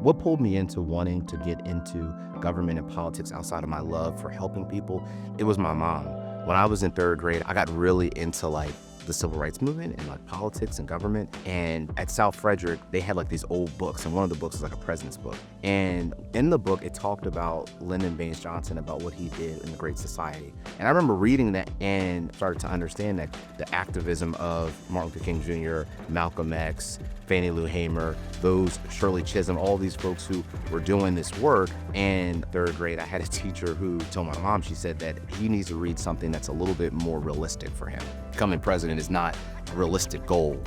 What pulled me into wanting to get into government and politics outside of my love for helping people? It was my mom. When I was in third grade, I got really into the civil rights movement and politics and government. And at South Frederick, they had these old books, and one of the books was a president's book. And in the book, it talked about Lyndon Baines Johnson, about what he did in the Great Society. And I remember reading that and started to understand that the activism of Martin Luther King Jr., Malcolm X, Fannie Lou Hamer, those Shirley Chisholm, all these folks who were doing this work. And third grade, I had a teacher who told my mom, she said that he needs to read something that's a little bit more realistic for him. Becoming president is not a realistic goal.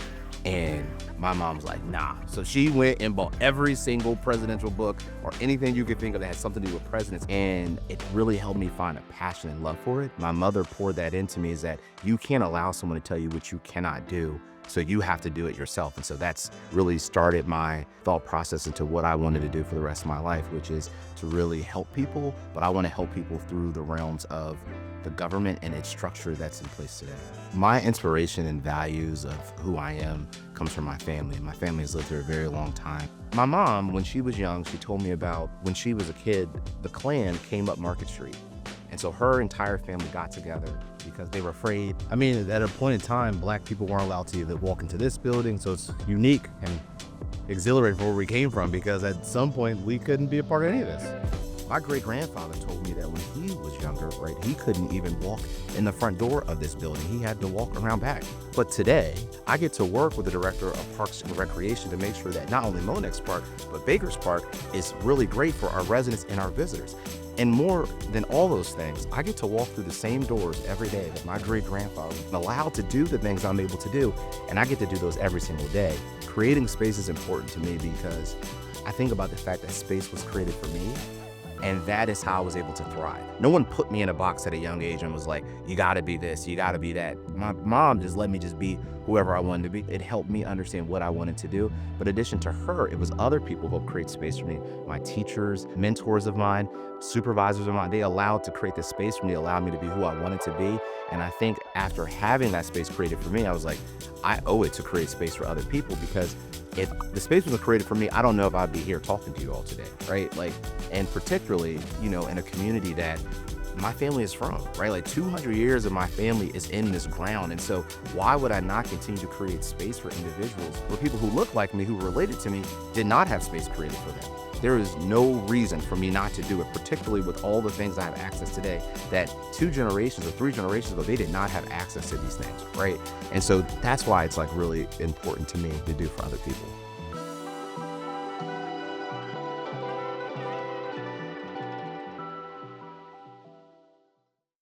And my mom was like, nah. So she went and bought every single presidential book or anything you could think of that had something to do with presidents. And it really helped me find a passion and love for it. My mother poured that into me, is that you can't allow someone to tell you what you cannot do. So you have to do it yourself. And so that's really started my thought process into what I wanted to do for the rest of my life, which is to really help people. But I want to help people through the realms of the government and its structure that's in place today. My inspiration and values of who I am comes from my family. My family has lived here a very long time. My mom, when she was young, she told me about when she was a kid, the Klan came up Market Street. And so her entire family got together because they were afraid. I mean, at a point in time, Black people weren't allowed to even walk into this building. So it's unique and exhilarating for where we came from, because at some point we couldn't be a part of any of this. My great-grandfather told me that when he was younger, right, he couldn't even walk in the front door of this building. He had to walk around back. But today, I get to work with the director of Parks and Recreation to make sure that not only Monex Park, but Baker's Park is really great for our residents and our visitors. And more than all those things, I get to walk through the same doors every day that my great-grandfather was allowed to do the things I'm able to do, and I get to do those every single day. Creating space is important to me because I think about the fact that space was created for me, and that is how I was able to thrive. No one put me in a box at a young age and was like, you gotta be this, you gotta be that. My mom just let me just be whoever I wanted to be. It helped me understand what I wanted to do. But in addition to her, it was other people who helped create space for me. My teachers, mentors of mine, supervisors of mine, they allowed to create this space for me, allowed me to be who I wanted to be. And I think after having that space created for me, I was like, I owe it to create space for other people, because if the space wasn't created for me, I don't know if I'd be here talking to you all today, right? And particularly, in a community that my family is from, right? 200 years of my family is in this ground. And so why would I not continue to create space for individuals where people who look like me, who were related to me, did not have space created for them? There is no reason for me not to do it, particularly with all the things I have access today that 2 generations or 3 generations ago, they did not have access to these things, right? And so that's why it's really important to me to do for other people.